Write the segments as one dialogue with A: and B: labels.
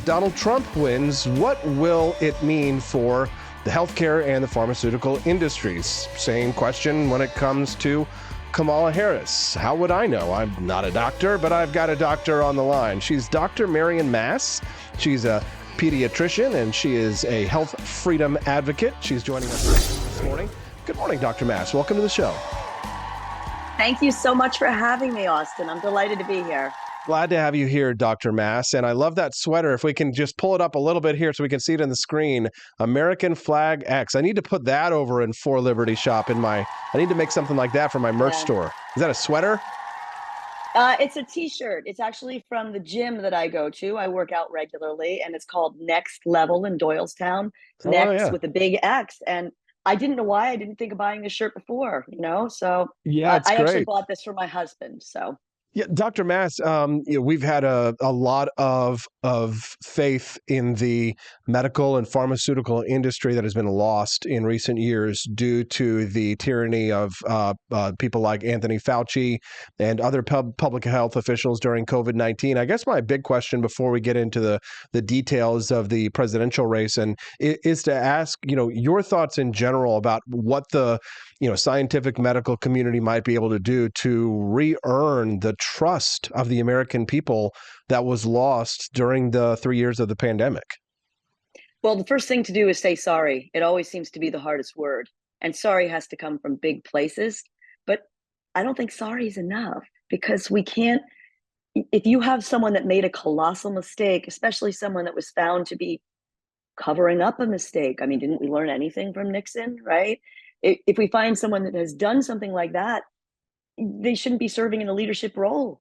A: if Donald Trump wins, what will it mean for the healthcare and the pharmaceutical industries? Same question when it comes to Kamala Harris. How would I know? I'm not a doctor, but I've got a doctor on the line. She's Dr. Marion Mass. She's a pediatrician, and she is a health freedom advocate. She's joining us this morning. Good morning, Dr. Mass. Welcome to the show.
B: Thank you so much for having me, Austin. I'm delighted to be here.
A: Glad to have you here, Dr. Mass. And I love that sweater. If we can just pull it up a little bit here so we can see it on the screen. American Flag X. I need to put that over in For Liberty shop I need to make something like that for my merch store. Is that a sweater?
B: It's a t-shirt. It's actually from the gym that I go to. I work out regularly, and it's called Next Level in Doylestown. Next with a big X. And I didn't know why I didn't think of buying this shirt before, So
A: yeah, it's
B: I
A: great.
B: actually bought this for my husband. So.
A: Yeah, Dr. Mass, we've had a lot of faith in the medical and pharmaceutical industry that has been lost in recent years due to the tyranny of people like Anthony Fauci and other public health officials during COVID-19. I guess my big question before we get into the details of the presidential race is to ask, your thoughts in general about what the scientific medical community might be able to do to re-earn the trust of the American people that was lost during the 3 years of the pandemic.
B: Well, the first thing to do is say sorry. It always seems to be the hardest word. And sorry has to come from big places. But I don't think sorry is enough, because we can't, if you have someone that made a colossal mistake, especially someone that was found to be covering up a mistake. I mean, didn't we learn anything from Nixon, right? If we find someone that has done something like that, they shouldn't be serving in a leadership role.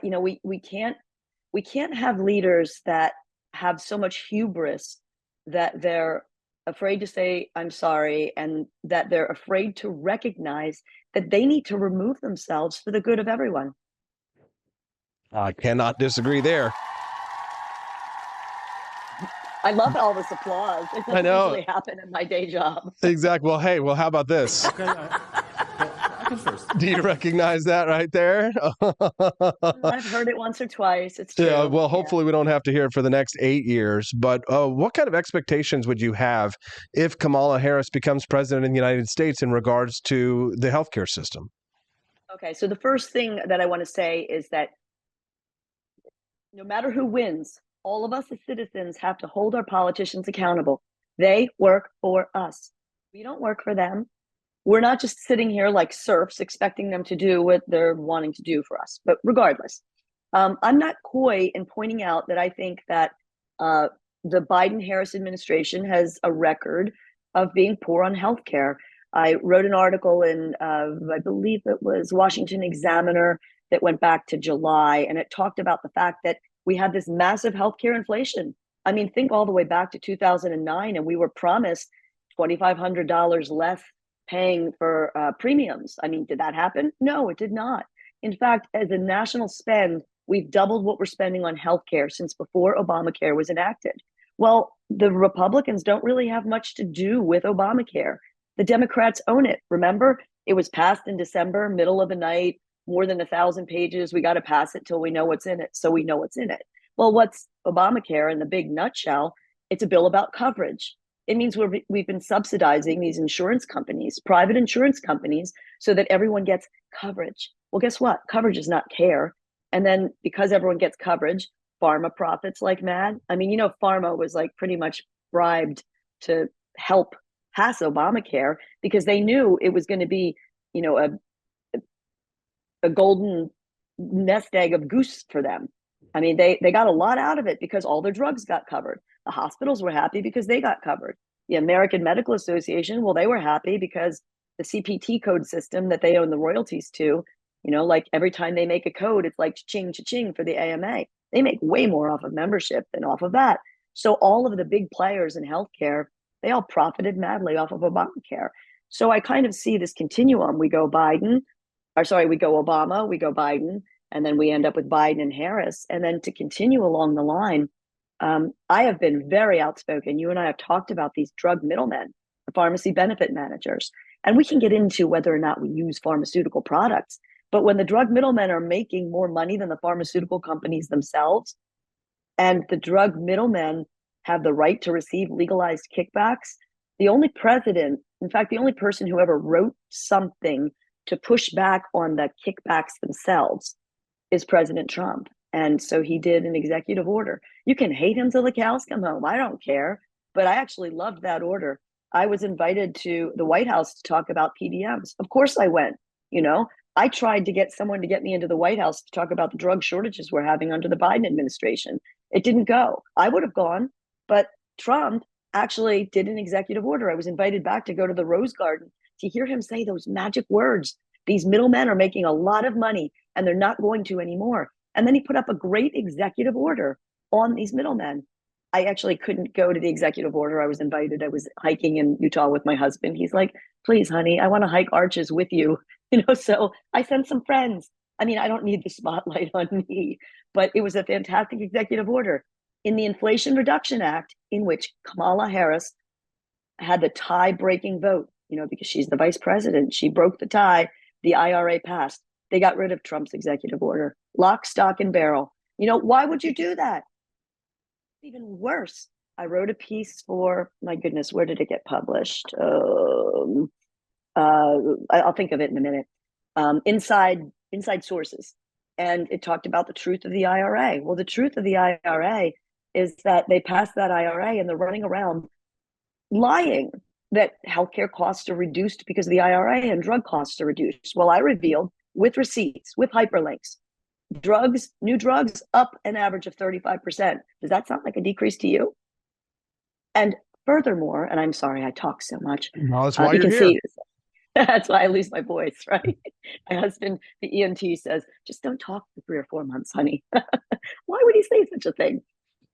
B: We can't have leaders that have so much hubris that they're afraid to say I'm sorry, and that they're afraid to recognize that they need to remove themselves for the good of everyone.
A: I cannot disagree there.
B: I love all this applause. It doesn't usually happen in my day job.
A: Exactly. Well, how about this?
C: Okay, I can first.
A: Do you recognize that right there?
B: I've heard it once or twice. It's true.
A: Yeah, well, hopefully we don't have to hear it for the next 8 years. But what kind of expectations would you have if Kamala Harris becomes president of the United States in regards to the healthcare system?
B: Okay, so the first thing that I want to say is that no matter who wins, all of us as citizens have to hold our politicians accountable. They work for us. We don't work for them. We're not just sitting here like serfs expecting them to do what they're wanting to do for us. But regardless, I'm not coy in pointing out that I think that the Biden-Harris administration has a record of being poor on healthcare. I wrote an article in, I believe it was Washington Examiner, that went back to July, and it talked about the fact that we had this massive healthcare inflation. I mean, think all the way back to 2009, and we were promised $2,500 less paying for premiums. I mean, did that happen? No, it did not. In fact, as a national spend, we've doubled what we're spending on healthcare since before Obamacare was enacted. Well, the Republicans don't really have much to do with Obamacare. The Democrats own it. Remember, it was passed in December, middle of the night, more than 1,000 pages. We got to pass it till we know what's in it. So we know what's in it. Well, what's Obamacare in the big nutshell? It's a bill about coverage. It means we've been subsidizing these insurance companies, private insurance companies, so that everyone gets coverage. Well, guess what? Coverage is not care. And then because everyone gets coverage, Pharma profits like mad. I mean, Pharma was like pretty much bribed to help pass Obamacare because they knew it was going to be, a golden nest egg of goose for them. I mean, they got a lot out of it because all their drugs got covered. The hospitals were happy because they got covered. The American Medical Association, well, they were happy because the CPT code system that they own the royalties to, like every time they make a code, it's like cha-ching, cha-ching for the AMA. They make way more off of membership than off of that. So all of the big players in healthcare, they all profited madly off of Obamacare. So I kind of see this continuum. We go Obama, we go Biden, and then we end up with Biden and Harris. And then to continue along the line, I have been very outspoken. You and I have talked about these drug middlemen, the pharmacy benefit managers, and we can get into whether or not we use pharmaceutical products. But when the drug middlemen are making more money than the pharmaceutical companies themselves, and the drug middlemen have the right to receive legalized kickbacks. The only president, in fact, the only person who ever wrote something to push back on the kickbacks themselves is President Trump. And so he did an executive order. You can hate him till the cows come home. I don't care. But I actually loved that order. I was invited to the White House to talk about PBMs. Of course I went. You know, I tried to get someone to get me into the White House to talk about the drug shortages we're having under the Biden administration. It didn't go. I would have gone, but Trump actually did an executive order. I was invited back to go to the Rose Garden to hear him say those magic words. These middlemen are making a lot of money and they're not going to anymore. And then he put up a great executive order on these middlemen. I actually couldn't go to the executive order. I was invited. I was hiking in Utah with my husband. He's like, please, honey, I want to hike arches with you. So I sent some friends. I mean, I don't need the spotlight on me, but it was a fantastic executive order. In the Inflation Reduction Act, in which Kamala Harris had the tie-breaking vote, because she's the vice president, she broke the tie, the IRA passed. They got rid of Trump's executive order, lock, stock, and barrel. Why would you do that? Even worse, I wrote a piece for, my goodness, where did it get published? I'll think of it in a minute. Inside Sources. And it talked about the truth of the IRA. Well, the truth of the IRA is that they passed that IRA and they're running around lying that healthcare costs are reduced because of the IRA and drug costs are reduced. Well, I revealed with receipts, with hyperlinks, new drugs up an average of 35%. Does that sound like a decrease to you? And furthermore, and I'm sorry, I talk so much.
A: No, that's why you're here. See,
B: that's why I lose my voice, right? My husband, the ENT, says, just don't talk for 3 or 4 months, honey. Why would he say such a thing?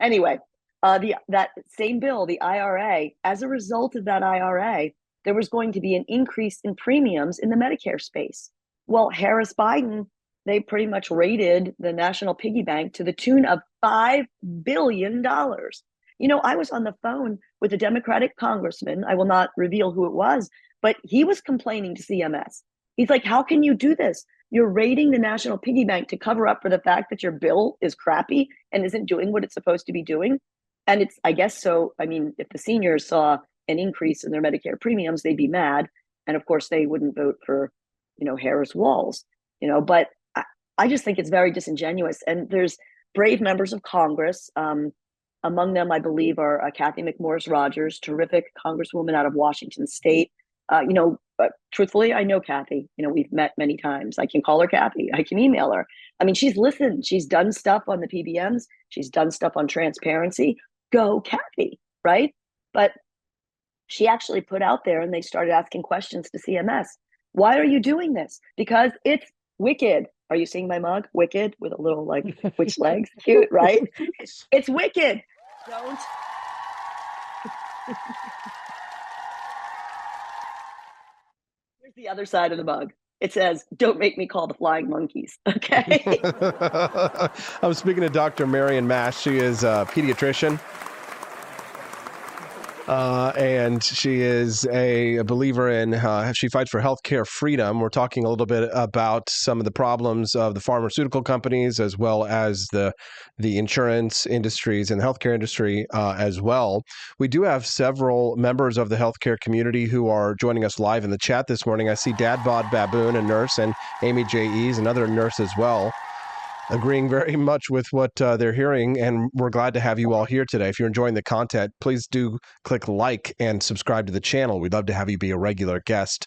B: Anyway, that same bill, the IRA, as a result of that IRA, there was going to be an increase in premiums in the Medicare space. Well, Harris-Biden, they pretty much raided the national piggy bank to the tune of $5 billion. I was on the phone with a Democratic congressman. I will not reveal who it was, but he was complaining to CMS. He's like, how can you do this? You're raiding the national piggy bank to cover up for the fact that your bill is crappy and isn't doing what it's supposed to be doing. And it's, I guess so. I mean, if the seniors saw an increase in their Medicare premiums, they'd be mad. And of course, they wouldn't vote for, Harris Walls, but I just think it's very disingenuous. And there's brave members of Congress. Among them, I believe, are Kathy McMorris Rogers, terrific congresswoman out of Washington State. Truthfully, I know Kathy. We've met many times. I can call her Kathy. I can email her. I mean, she's listened. She's done stuff on the PBMs. She's done stuff on transparency. Go, Kathy, right? But she actually put out there, and they started asking questions to CMS. Why are you doing this? Because it's wicked. Are you seeing my mug? Wicked with a little witch legs. Cute, right? It's wicked. Don't. Here's the other side of the mug. It says, don't make me call the flying monkeys. Okay.
A: I'm speaking to Dr. Marion Mass. She is a pediatrician. And she is a believer in, she fights for healthcare freedom. We're talking a little bit about some of the problems of the pharmaceutical companies, as well as the insurance industries and the healthcare industry as well. We do have several members of the healthcare community who are joining us live in the chat this morning. I see Dad Bod Baboon, a nurse, and Amy J. Ees, another nurse as well, agreeing very much with what they're hearing, and we're glad to have you all here today. If you're enjoying the content, please do click like and subscribe to the channel. We'd love to have you be a regular guest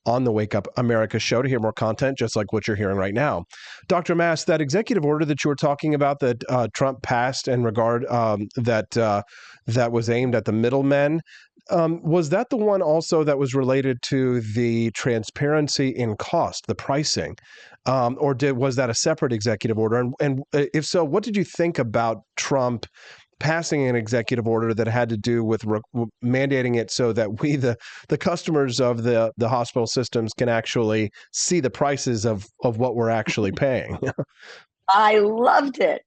A: on the Wake Up America show to hear more content, just like what you're hearing right now. Dr. Mass, that executive order that you were talking about that Trump passed in regard that was aimed at the middlemen, was that the one also that was related to the transparency in cost, the pricing? Or was that a separate executive order? And if so, what did you think about Trump passing an executive order that had to do with mandating it so that we, the customers of the hospital systems, can actually see the prices of what we're actually paying?
B: I loved it.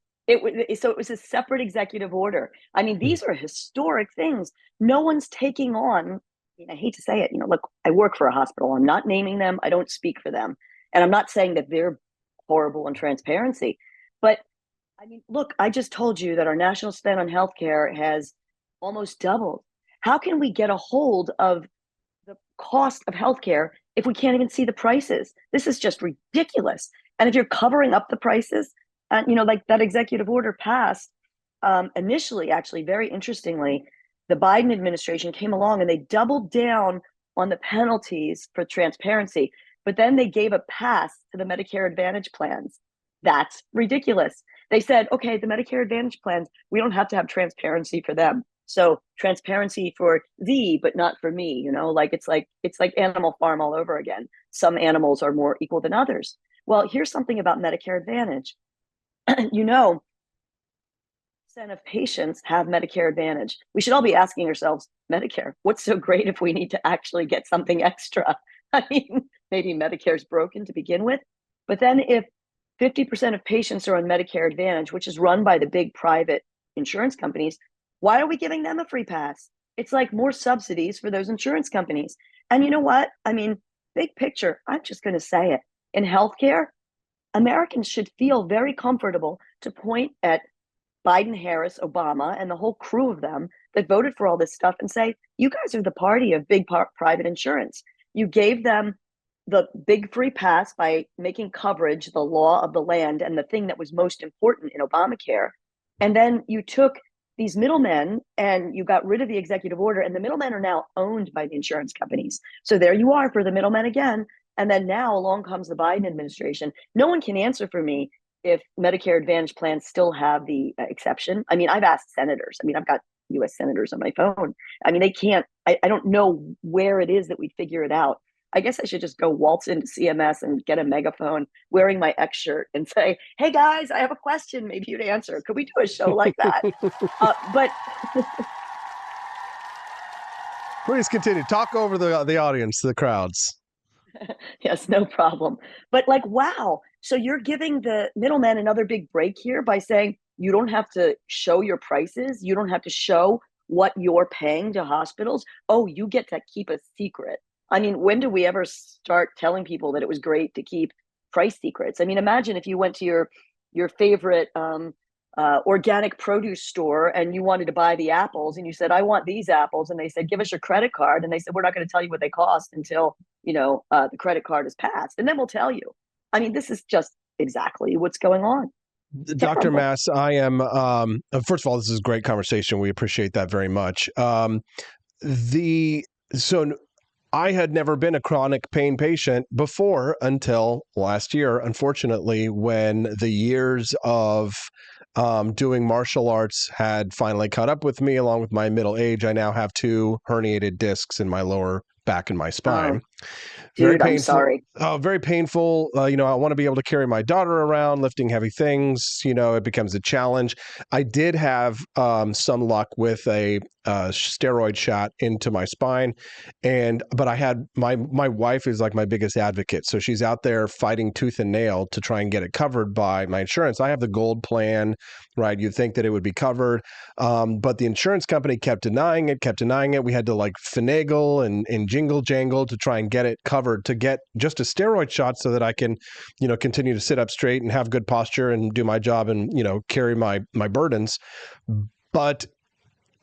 B: So it was a separate executive order. I mean, these are historic things. No one's taking on, I hate to say it, look, I work for a hospital. I'm not naming them. I don't speak for them. And I'm not saying that they're horrible in transparency, but I mean, look, I just told you that our national spend on healthcare has almost doubled. How can we get a hold of the cost of healthcare if we can't even see the prices? This is just ridiculous. And if you're covering up the prices, and like that executive order passed initially, actually, very interestingly, the Biden administration came along and they doubled down on the penalties for transparency, but then they gave a pass to the Medicare Advantage plans. That's ridiculous. They said, okay, the Medicare Advantage plans, we don't have to have transparency for them. So transparency for thee, but not for me, like it's like Animal Farm all over again. Some animals are more equal than others. Well, here's something about Medicare Advantage. you know, of patients have Medicare Advantage. We should all be asking ourselves, Medicare, what's so great if we need to actually get something extra? I mean, maybe Medicare's broken to begin with, but then if 50% of patients are on Medicare Advantage, which is run by the big private insurance companies, why are we giving them a free pass? It's like more subsidies for those insurance companies. And you know what? I mean, big picture, I'm just going to say it. In healthcare, Americans should feel very comfortable to point at Biden, Harris, Obama, and the whole crew of them that voted for all this stuff and say, you guys are the party of big private insurance. You gave them the big free pass by making coverage the law of the land and the thing that was most important in Obamacare. And then you took these middlemen and you got rid of the executive order, and the middlemen are now owned by the insurance companies. So there you are for the middlemen again. And then now along comes the Biden administration. No one can answer for me if Medicare Advantage plans still have the exception. I mean, I've asked senators. I mean, I've got US senators on my phone. I mean, they can't, I don't know where it is that we figure it out. I guess I should just go waltz into CMS and get a megaphone wearing my X shirt and say, hey guys, I have a question. Maybe you'd answer. Could we do a show like that? But
A: please continue. Talk over the audience, the crowds.
B: Yes, no problem. But like, wow. So you're giving the middleman another big break here by saying you don't have to show your prices. You don't have to show what you're paying to hospitals. Oh, you get to keep a secret. I mean, when do we ever start telling people that it was great to keep price secrets? I mean, imagine if you went to your favorite organic produce store and you wanted to buy the apples and you said, I want these apples. And they said, give us your credit card. And they said, we're not going to tell you what they cost until, the credit card is passed. And then we'll tell you. I mean, this is just exactly what's going on.
A: Dr. Mass, I am, first of all, this is a great conversation. We appreciate that very much. So I had never been a chronic pain patient before until last year, unfortunately, when the years of doing martial arts had finally caught up with me, along with my middle age. I now have 2 herniated discs in my lower back and my spine.
B: Oh,
A: Very
B: dude,
A: painful.
B: I'm sorry.
A: Very painful. I want to be able to carry my daughter around, lifting heavy things. It becomes a challenge. I did have some luck with a steroid shot into my spine, but I had my wife is like my biggest advocate, so she's out there fighting tooth and nail to try and get it covered by my insurance. I have the gold plan, right? You'd think that it would be covered, but the insurance company kept denying it. We had to like finagle and jingle jangle to try and get it covered, to get just a steroid shot so that I can, continue to sit up straight and have good posture and do my job and, carry my burdens. But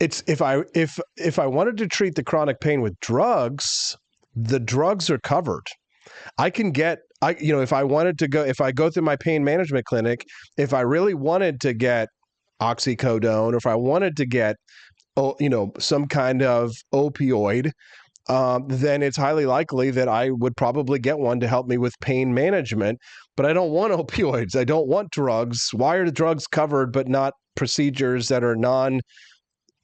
A: it's if I wanted to treat the chronic pain with drugs, the drugs are covered. I can get, if I go through my pain management clinic, if I really wanted to get oxycodone, or if I wanted to get, some kind of opioid, then it's highly likely that I would probably get one to help me with pain management. But I don't want opioids. I don't want drugs. Why are the drugs covered but not procedures that are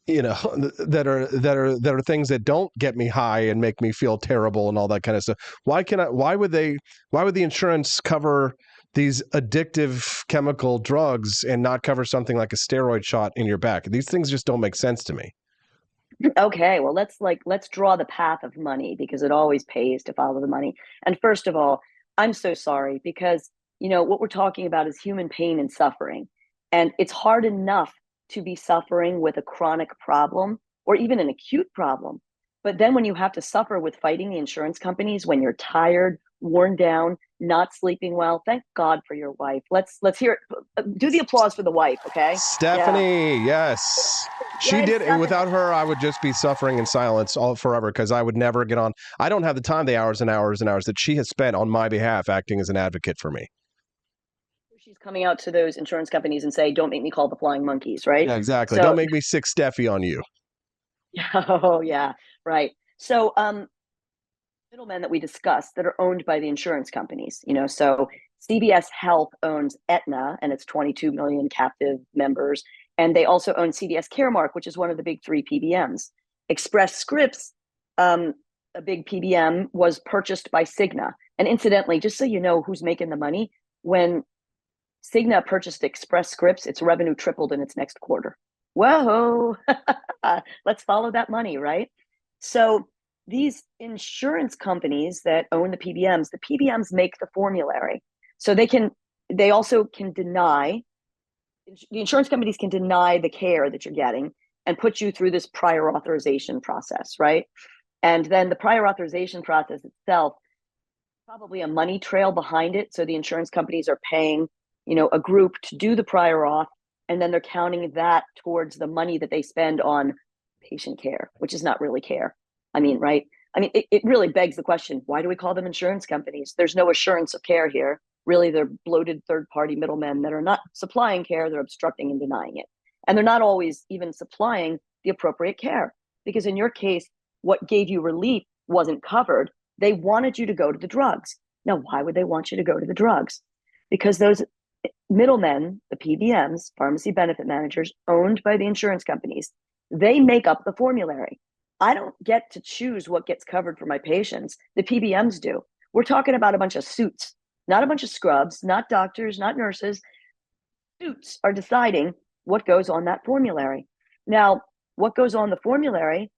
A: that are things that don't get me high and make me feel terrible and all that kind of stuff? Why would the insurance cover these addictive chemical drugs and not cover something like a steroid shot in your back? These things just don't make sense to me.
B: Okay, well, let's draw the path of money, because it always pays to follow the money. And first of all, I'm so sorry, because what we're talking about is human pain and suffering. And it's hard enough to be suffering with a chronic problem or even an acute problem. But then when you have to suffer with fighting the insurance companies, when you're tired worn down, not sleeping well. Thank God for your wife. Let's hear it. Do the applause for the wife, okay?
A: Stephanie, yes. She
B: Yay,
A: did.
B: Stephanie.
A: Without her, I would just be suffering in silence all forever because I would never get on. I don't have the time, the hours and hours and hours that she has spent on my behalf acting as an advocate for me.
B: She's coming out to those insurance companies and say, don't make me call the flying monkeys, right?
A: Yeah, exactly.
B: So,
A: Don't make me sick Steffi on you.
B: oh, yeah, right. So, middlemen that we discussed that are owned by the insurance companies, so CVS Health owns Aetna and its 22 million captive members. And they also own CVS Caremark, which is one of the big three PBMs. Express Scripts, a big PBM, was purchased by Cigna. And incidentally, just so you know who's making the money, when Cigna purchased Express Scripts, its revenue tripled in its next quarter. Whoa, let's follow that money, right? So these insurance companies that own the PBMs make the formulary. So they also can deny, the insurance companies can deny the care that you're getting and put you through this prior authorization process, right? And then the prior authorization process itself, probably a money trail behind it. So the insurance companies are paying a group to do the prior auth, and then they're counting that towards the money that they spend on patient care, which is not really care. I mean, right? I mean, it really begs the question, why do we call them insurance companies? There's no assurance of care here. Really, they're bloated third-party middlemen that are not supplying care, they're obstructing and denying it. And they're not always even supplying the appropriate care. Because in your case, what gave you relief wasn't covered. They wanted you to go to the drugs. Now, why would they want you to go to the drugs? Because those middlemen, the PBMs, pharmacy benefit managers, owned by the insurance companies, they make up the formulary. I don't get to choose what gets covered for my patients. The PBMs do. We're talking about a bunch of suits, not a bunch of scrubs, not doctors, not nurses. Suits are deciding what goes on that formulary. Now, what goes on the formulary,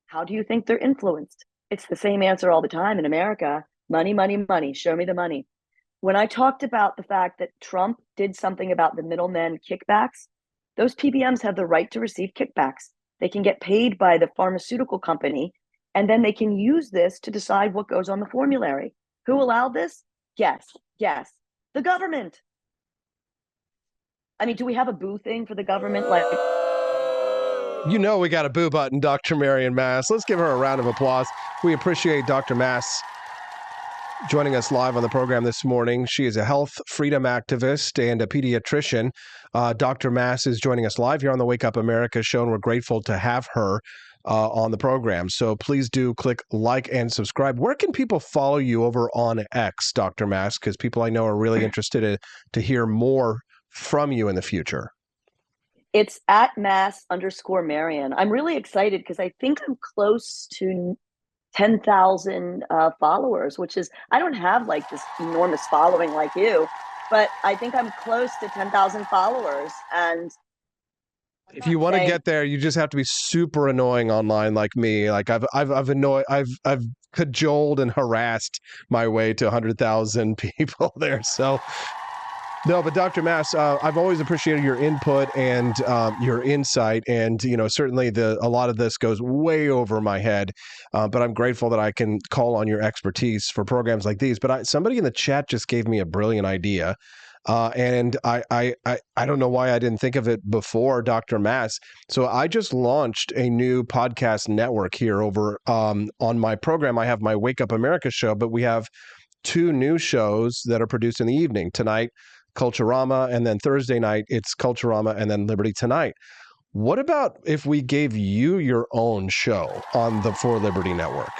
B: how do you think they're influenced? It's the same answer all the time in America. Money, money, money. Show me the money. When I talked about the fact that Trump did something about the middlemen kickbacks, those PBMs have the right to receive kickbacks. They can get paid by the pharmaceutical company, and then they can use this to decide what goes on the formulary. Who allowed this? Guess. The government. I mean, do we have a boo thing for the government?
A: We got a boo button, Dr. Marion Mass. Let's give her a round of applause. We appreciate Dr. Mass joining us live on the program this morning. She is a health freedom activist and a pediatrician. Dr. Mass is joining us live here on the Wake Up America show, and we're grateful to have her on the program. So please do click like and subscribe. Where can people follow you over on X, Dr. Mass? Because people I know are really interested to hear more from you in the future.
B: It's at Mass_Marion. I'm really excited because I think I'm close to 10,000 followers, which is, I don't have like this enormous following like you, but I think I'm close to 10,000 followers. And
A: if you want to get there, you just have to be super annoying online like me. Like I've cajoled and harassed my way to 100,000 people there. So no, but Dr. Mass, I've always appreciated your input and your insight, and certainly a lot of this goes way over my head. But I'm grateful that I can call on your expertise for programs like these. But somebody in the chat just gave me a brilliant idea, and I don't know why I didn't think of it before, Dr. Mass. So I just launched a new podcast network here over on my program. I have my Wake Up America show, but we have 2 new shows that are produced in the evening. Tonight, Culturama, and then Thursday night it's Culturama and then Liberty Tonight. What about if we gave you your own show on the For Liberty Network?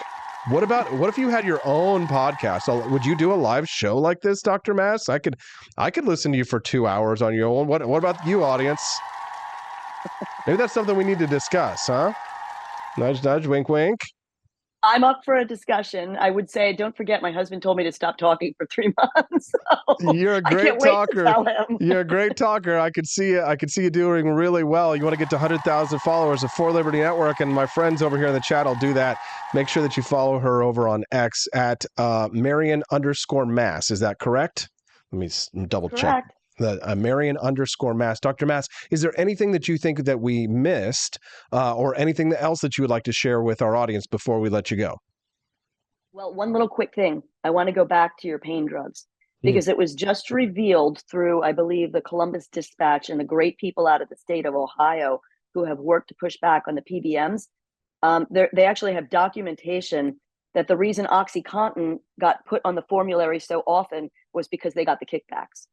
A: What if you had your own podcast? Would you do a live show like this, Dr. Mass? I could listen to you for 2 hours on your own. What about you, audience? Maybe that's something we need to discuss, huh? Nudge, nudge, wink, wink.
B: I'm up for a discussion. I would say, don't forget, my husband told me to stop talking for 3 months. So
A: you're a great talker.
B: Tell him.
A: You're a great talker. I could see you doing really well. You want to get to 100,000 followers of For Liberty Network, and my friends over here in the chat will do that. Make sure that you follow her over on X at Marion_Mass. Is that correct? Let me double check. Marion_Mass. Dr. Mass, is there anything that you think that we missed or anything else that you would like to share with our audience before we let you go?
B: Well, one little quick thing. I want to go back to your pain drugs
A: Mm.
B: because it was just revealed through, I believe, the Columbus Dispatch and the great people out of the state of Ohio who have worked to push back on the PBMs. They actually have documentation that the reason OxyContin got put on the formulary so often was because they got the kickbacks.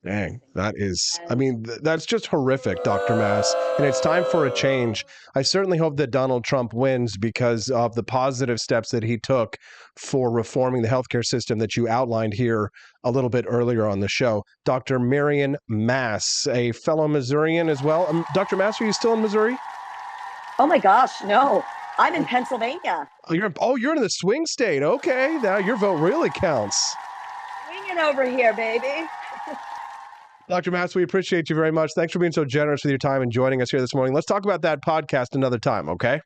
A: Dang, that is, I
B: And
A: mean, that's just horrific, Dr. Mass. And it's time for a change. I certainly hope that Donald Trump wins because of the positive steps that he took for reforming the healthcare system that you outlined here a little bit earlier on the show. Dr. Marion Mass, a fellow Missourian as well. Dr. Mass, are you still in Missouri?
B: oh my gosh, no, I'm in Pennsylvania.
A: You're in the swing state. Okay, now your vote really counts.
B: Swinging over here, baby.
A: Dr. Mass, we appreciate you very much. Thanks for being so generous with your time and joining us here this morning. Let's talk about that podcast another time, okay?